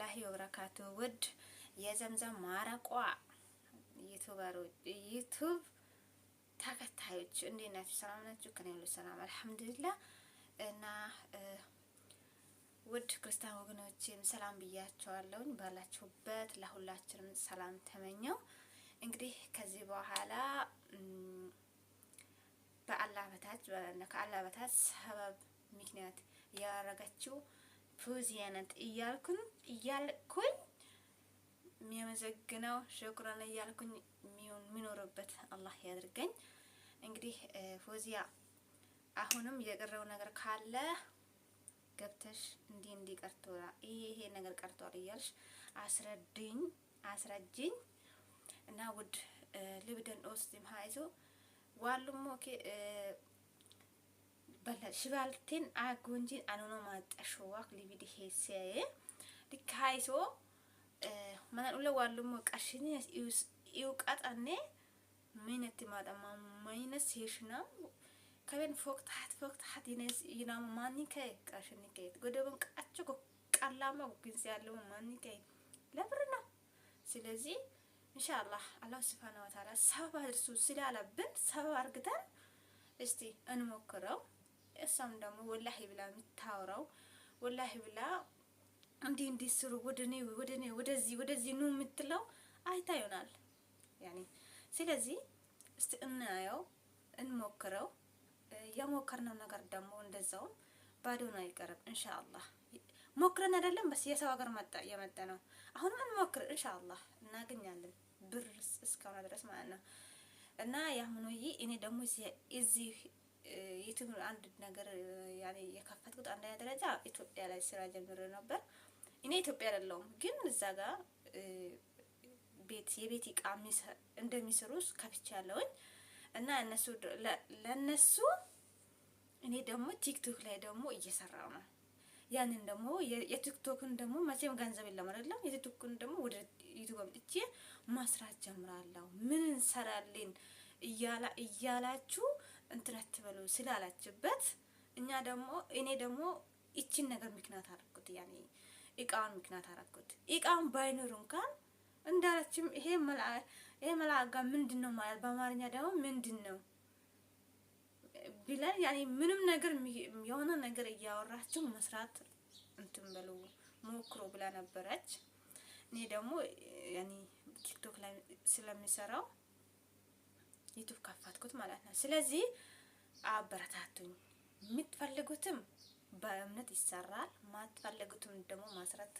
ወራህመቱላሂ ወበረካቱ ውድ የዘምዘም ማረቋ ዩቱብ ተከታዮች እንዴት ናችሁ? ሰላም ናችሁ? ከኔ ሁሉ ሰላም አልሐምዱሊላህ። እና ውድ ክርስቲያን ወገኖቼም ሰላም ብያቸዋለሁኝ። ባላችሁበት ለሁላችንም ሰላም ተመኘው። እንግዲህ ከዚህ በኋላ ከአላህ በታች ሰበብ ምክንያት ያረጋችሁ ፎዚያ ናት እያልኩኝ የሚያመሰግነው ሽክራን እያልኩኝ የሚኖርበት አላህ ያድርገኝ። እንግዲህ ፎዚያ አሁንም የቀረው ነገር ካለ ገብተሽ እንዲህ ቀርቷል ይሄ ነገር ቀርቷል እያልሽ አስረጅኝ እና ውድ ልብደን ኦስቲም ሃይዞ ዋሉም ኦኬ ሽባልቴን አጎንጂን አኖኖ ማጠሽዋክ ሊቪድ ሄሲያዬ ዲካይሶ ማን ኡለ ዋሉም ቀሽኒ ይውቃጣኔ ምንት ማዳማ ማይነስ ሄሽና ከበን ፎቅ ታህት ይነስ ይናም ማኒ ከይ ቀሽኒ ከይ ጎደበን ቃጭቆ ቃላማ ግንስ ያለው ማኒ ከይ ለብርና ስለዚህ ኢንሻአላህ አላህ Subhanahu Wa Ta'ala ሰበብ አድርሱ ስላለብን ሰበብ አርግተን እስቲ እንሞክረው። እሷም ደግሞ ወላሂ ብላ የምታወራው ወላሂ ብላ እንዲህ ስሩ ወደኔ ወደዚህ ነው የምትለው አይታ ይሆናል ያኒ ስለዚህ እስቲ እናየው እንሞክረው። የሞከርነው ነገር ደግሞ እንደዛው ባዶን አይቀርም ኢንሻአላህ። ሞክረን አይደለም በስ የሰው ሀገር የመጣ ነው። አሁንም እንሞክር ኢንሻአላህ እናገኛለን ብር እስካሁን ድረስ ማለት ነው። እና ያሁኑይ እኔ ደግሞ እዚህ ዩቲዩብ አንድ ነገር ያኔ የከፈትኩት አንደኛ ደረጃ ኢትዮጵያ ላይ ስራ ጀምሮ ነበር። እኔ ኢትዮጵያ አይደለሁም ግን እዛ ጋር የቤት ዕቃ እንደሚሰሩስ ከፍቻለሁኝ እና ለነሱ እኔ ደግሞ ቲክቶክ ላይ ደግሞ እየሰራው ነው። ያንን ደግሞ የቲክቶክን ደግሞ መቼም ገንዘብ የለም አይደለም። የቲክቶክን ደግሞ ወደ ዩቲዩብ አምጥቼ ማስራት ጀምራለሁ። ምን እንሰራለን እያላችሁ እንትን አትበሉ ስላላችሁበት እኔ ደግሞ እቺን ነገር ምክንያት አደረኩት። ያኔ እቃውን ምክንያት አደረኩት። እቃውን ባይኖር እንኳን እንዳላችሁም ይሄ መላጋ ምንድነው ማለት በአማርኛ ደግሞ ምንድነው ቢላል ያኔ ምንም ነገር የሆነ ነገር እያወራችሁ መስራት እንትን በሉ ሞክሮ ብላ ነበረች። እኔ ደግሞ ያኔ ቲክቶክ ላይ ስለሚሰራው ዩቲዩብ ከፈትኩት ማለት ነው። ስለዚህ አበረታቱኝ። የምትፈልጉትም በእምነት ይሰራል፣ ማትፈልጉትም ደግሞ ማስራት